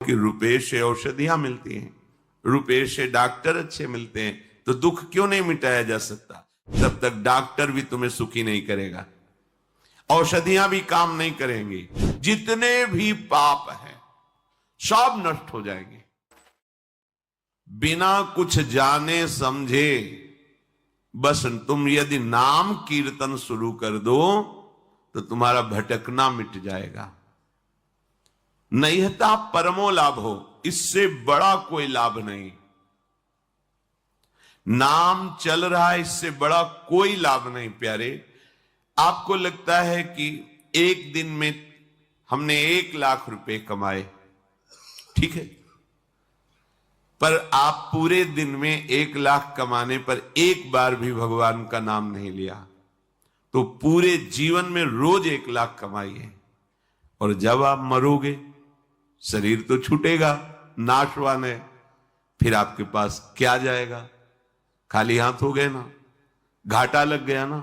कि रुपए से औषधियां मिलती हैं, रुपए से डॉक्टर अच्छे मिलते हैं, तो दुख क्यों नहीं मिटाया जा सकता? तब तक डॉक्टर भी तुम्हें सुखी नहीं करेगा, औषधियां भी काम नहीं करेंगी। जितने भी पाप हैं सब नष्ट हो जाएंगे। बिना कुछ जाने समझे बस तुम यदि नाम कीर्तन शुरू कर दो तो तुम्हारा भटकना मिट जाएगा। नैहता परमो लाभ हो, इससे बड़ा कोई लाभ नहीं। नाम चल रहा है, इससे बड़ा कोई लाभ नहीं। प्यारे, आपको लगता है कि एक दिन में हमने 1 लाख रुपए कमाए, ठीक है, पर आप पूरे दिन में 1 लाख कमाने पर एक बार भी भगवान का नाम नहीं लिया, तो पूरे जीवन में रोज 1 लाख कमाइए, और जब आप मरोगे शरीर तो छूटेगा, नाशवान है, फिर आपके पास क्या जाएगा? खाली हाथ हो गए ना, घाटा लग गया ना।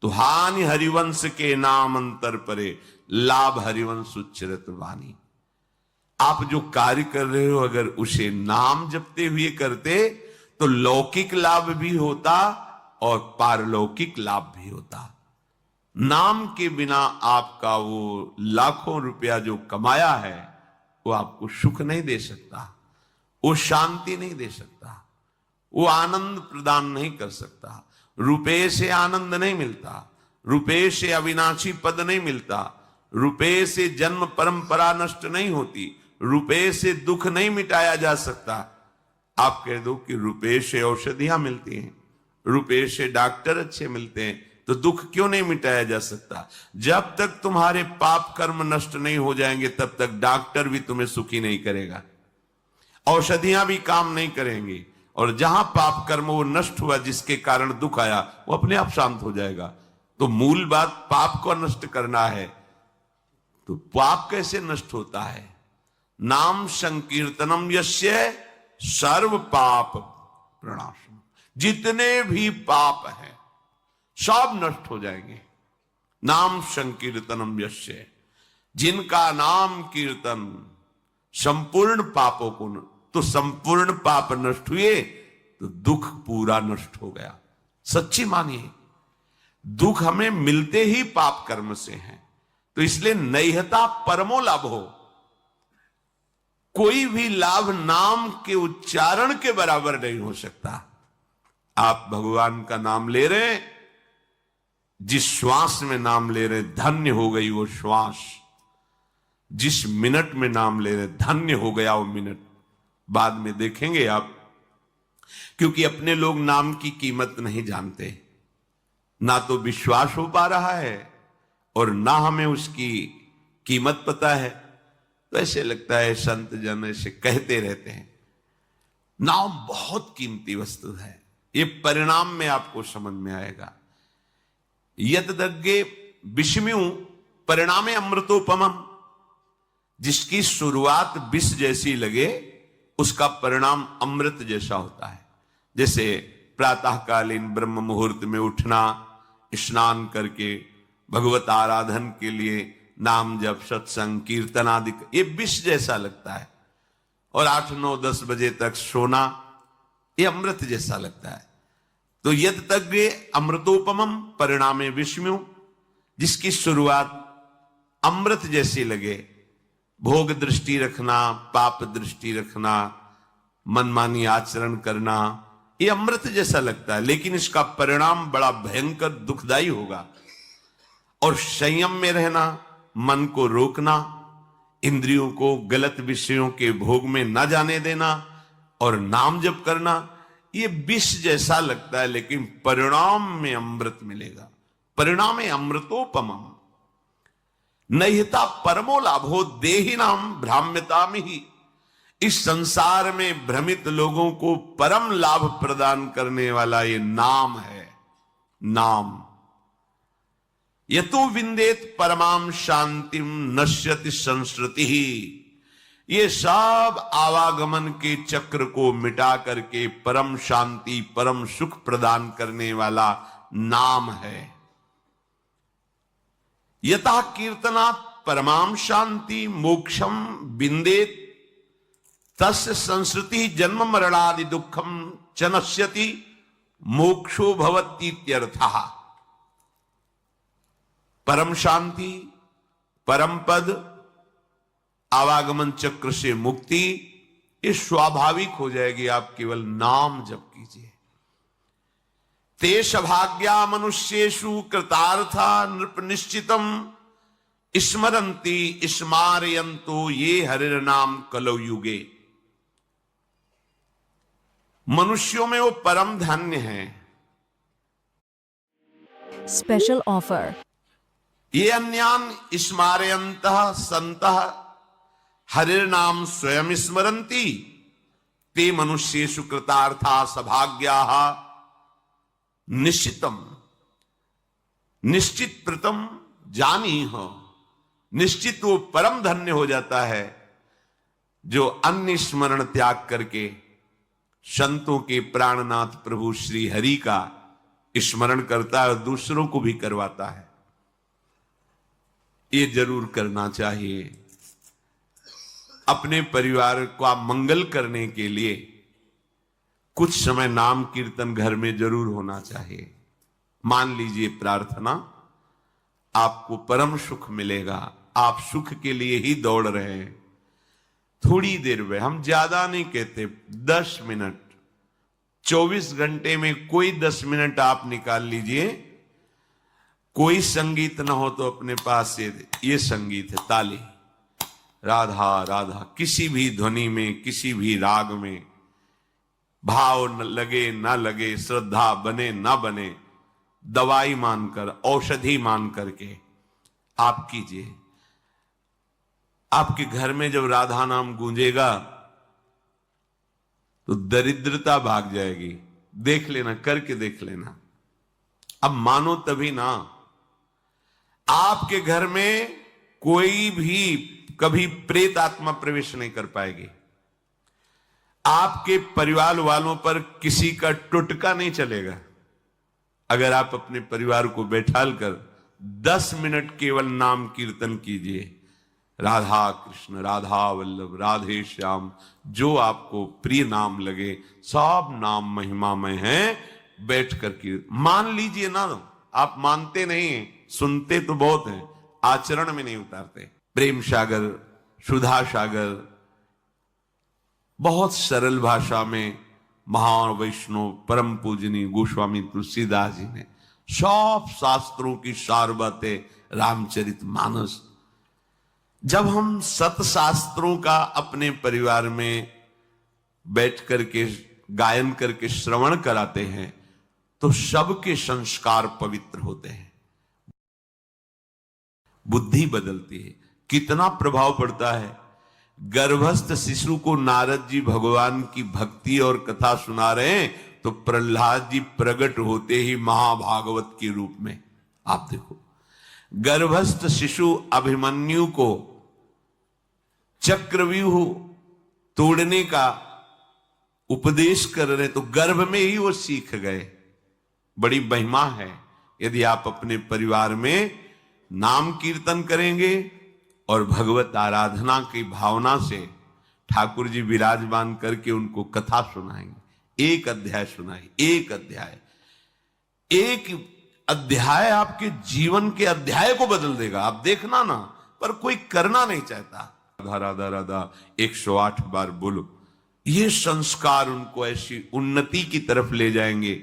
तो हानि हरिवंश के नाम अंतर परे, लाभ हरिवंश उच्चरत वाणी। आप जो कार्य कर रहे हो अगर उसे नाम जपते हुए करते तो लौकिक लाभ भी होता और पारलौकिक लाभ भी होता। नाम के बिना आपका वो लाखों रुपया जो कमाया है वो आपको सुख नहीं दे सकता, वो शांति नहीं दे सकता, वो आनंद प्रदान नहीं कर सकता। रुपए से आनंद नहीं मिलता, रुपए से अविनाशी पद नहीं मिलता, रुपए से जन्म परंपरा नष्ट नहीं होती, रुपए से दुख नहीं मिटाया जा सकता। आप कह दो कि रुपए से औषधियां मिलती हैं, रुपए से डॉक्टर अच्छे मिलते हैं, तो दुख क्यों नहीं मिटाया जा सकता? जब तक तुम्हारे पाप कर्म नष्ट नहीं हो जाएंगे तब तक डॉक्टर भी तुम्हें सुखी नहीं करेगा, औषधियां भी काम नहीं करेंगी, और जहां पाप कर्म वो नष्ट हुआ जिसके कारण दुख आया वो अपने आप शांत हो जाएगा। तो मूल बात पाप को नष्ट करना है। तो पाप कैसे नष्ट होता है? नाम संकीर्तनम यस्य सर्व पाप प्रणाशम। जितने भी पाप हैं सब नष्ट हो जाएंगे। नाम संकीर्तनम यस्य, जिनका नाम कीर्तन संपूर्ण पापों को, तो संपूर्ण पाप नष्ट हुए तो दुख पूरा नष्ट हो गया। सच्ची मानिए, दुख हमें मिलते ही पाप कर्म से हैं, तो इसलिए नैहता परमो लाभ हो। कोई भी लाभ नाम के उच्चारण के बराबर नहीं हो सकता। आप भगवान का नाम ले रहे हैं, जिस श्वास में नाम ले रहे, धन्य हो गई वो श्वास। जिस मिनट में नाम ले रहे, धन्य हो गया वो मिनट। बाद में देखेंगे आप, क्योंकि अपने लोग नाम की कीमत नहीं जानते, ना तो विश्वास हो पा रहा है और ना हमें उसकी कीमत पता है। तो ऐसे लगता है संत जन ऐसे कहते रहते हैं। नाम बहुत कीमती वस्तु है, ये परिणाम में आपको समझ में आएगा। यद्दग्गे विषम्यु परिणामे अमृतोपमम, जिसकी शुरुआत विष जैसी लगे उसका परिणाम अमृत जैसा होता है। जैसे प्रातःकालीन ब्रह्म मुहूर्त में उठना, स्नान करके भगवत आराधन के लिए नाम जप सत्संग कीर्तन आदि, ये विष जैसा लगता है। और 8, 9, 10 बजे तक सोना, ये अमृत जैसा लगता है। तो यद तक अमृतोपमम परिणामे विषम्यु, जिसकी शुरुआत अमृत जैसी लगे, भोग दृष्टि रखना, पाप दृष्टि रखना, मनमानी आचरण करना, ये अमृत जैसा लगता है, लेकिन इसका परिणाम बड़ा भयंकर दुखदाई होगा। और संयम में रहना, मन को रोकना, इंद्रियों को गलत विषयों के भोग में न जाने देना और नाम जप करना, ये विष जैसा लगता है, लेकिन परिणाम में अमृत मिलेगा। परिणाम में अमृतोपमम। नैहता परमो लाभो देहि नाम भ्राम्यता में ही, इस संसार में भ्रमित लोगों को परम लाभ प्रदान करने वाला ये नाम है। नाम यतो विंदेत परमाम शांतिम नश्यति संस्कृति ही, ये सब आवागमन के चक्र को मिटा करके परम शांति परम सुख प्रदान करने वाला नाम है। यथा कीर्तनात् परमाम शांति मोक्षम विंदेत तस्य संसृति जन्म मरणादि दुखम च नश्यति मोक्षो भवतीत्यर्थः। परम शांति, परम पद, आवागमन चक्र से मुक्ति ये स्वाभाविक हो जाएगी। आप केवल नाम जप कीजिए। तेष भाग्या मनुष्येषु कृतार्था नृप निश्चितम स्मरन्ति स्मारयन्तो ये हरिर्नाम कलौ युगे। मनुष्यों में वो परम धन्य है। स्पेशल ऑफर, ये अन्यान स्मारयन्तः सन्तः हरिर्नाम स्वयं स्मरन्ति ते मनुष्येषु कृतार्था सभाग्याः निश्चितम। निश्चित प्रतम जानी हो, निश्चित वो परम धन्य हो जाता है जो अन्य स्मरण त्याग करके संतों के प्राणनाथ प्रभु श्री हरि का स्मरण करता है और दूसरों को भी करवाता है। ये जरूर करना चाहिए। अपने परिवार का मंगल करने के लिए कुछ समय नाम कीर्तन घर में जरूर होना चाहिए। मान लीजिए प्रार्थना, आपको परम सुख मिलेगा। आप सुख के लिए ही दौड़ रहे हैं। थोड़ी देर में, हम ज्यादा नहीं कहते, 10 मिनट, 24 घंटे में कोई 10 मिनट आप निकाल लीजिए। कोई संगीत ना हो तो अपने पास ये संगीत है, ताली, राधा राधा, किसी भी ध्वनि में, किसी भी राग में, भाव न लगे ना लगे, श्रद्धा बने ना बने, दवाई मानकर, औषधि मान करके आप कीजिए। आपके घर में जब राधा नाम गूंजेगा तो दरिद्रता भाग जाएगी। देख लेना, करके देख लेना। अब मानो तभी ना। आपके घर में कोई भी कभी प्रेत आत्मा प्रवेश नहीं कर पाएगी। आपके परिवार वालों पर किसी का टुटका नहीं चलेगा। अगर आप अपने परिवार को बैठाल कर 10 मिनट केवल नाम कीर्तन कीजिए, राधा कृष्ण, राधा वल्लभ, राधे श्याम, जो आपको प्रिय नाम लगे, सब नाम महिमामय हैं। बैठ कर के मान लीजिए ना। आप मानते नहीं, सुनते तो बहुत हैं, आचरण में नहीं उतारते। प्रेम सागर, सुधा सागर, बहुत सरल भाषा में महान वैष्णव परम पूजनीय गोस्वामी तुलसीदास जी ने सब शास्त्रों की सार बातें रामचरितमानस। जब हम सतशास्त्रों का अपने परिवार में बैठ करके गायन करके श्रवण कराते हैं तो सबके संस्कार पवित्र होते हैं, बुद्धि बदलती है। कितना प्रभाव पड़ता है। गर्भस्थ शिशु को नारद जी भगवान की भक्ति और कथा सुना रहे हैं तो प्रहलाद जी प्रकट होते ही महाभागवत के रूप में। आप देखो, गर्भस्थ शिशु अभिमन्यु को चक्रव्यूह तोड़ने का उपदेश कर रहे, तो गर्भ में ही वो सीख गए। बड़ी महिमा है। यदि आप अपने परिवार में नाम कीर्तन करेंगे और भगवत आराधना की भावना से ठाकुर जी विराजमान करके उनको कथा सुनाएंगे, एक अध्याय सुनाए, एक अध्याय आपके जीवन के अध्याय को बदल देगा। आप देखना ना, पर कोई करना नहीं चाहता। राधा राधा राधा 108 बार बोलो। ये संस्कार उनको ऐसी उन्नति की तरफ ले जाएंगे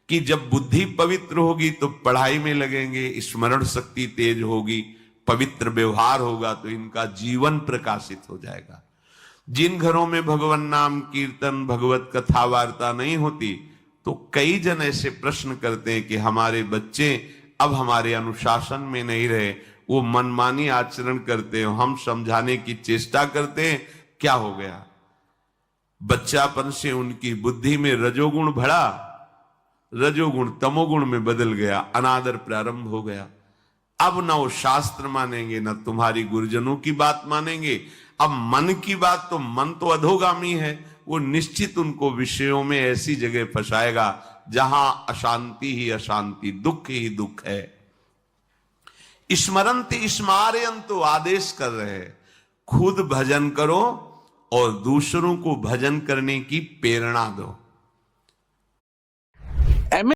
कि जब बुद्धि पवित्र होगी तो पढ़ाई में लगेंगे, स्मरण शक्ति तेज होगी, पवित्र व्यवहार होगा तो इनका जीवन प्रकाशित हो जाएगा। जिन घरों में भगवान नाम कीर्तन, भगवत कथा वार्ता नहीं होती तो कई जन ऐसे प्रश्न करते हैं कि हमारे बच्चे अब हमारे अनुशासन में नहीं रहे, वो मनमानी आचरण करते हैं, हम समझाने की चेष्टा करते हैं, क्या हो गया? बच्चापन से उनकी बुद्धि में रजोगुण बढ़ा, रजोगुण तमोगुण में बदल गया, अनादर प्रारंभ हो गया। अब ना वो शास्त्र मानेंगे, ना तुम्हारी गुरुजनों की बात मानेंगे। अब मन की बात, तो मन तो अधोगामी है, वो निश्चित उनको विषयों में ऐसी जगह फंसाएगा जहां अशांति ही अशांति, दुख ही दुख है। स्मरन्ति स्मारयन्तु आदेश कर रहे हैं, खुद भजन करो और दूसरों को भजन करने की प्रेरणा दो।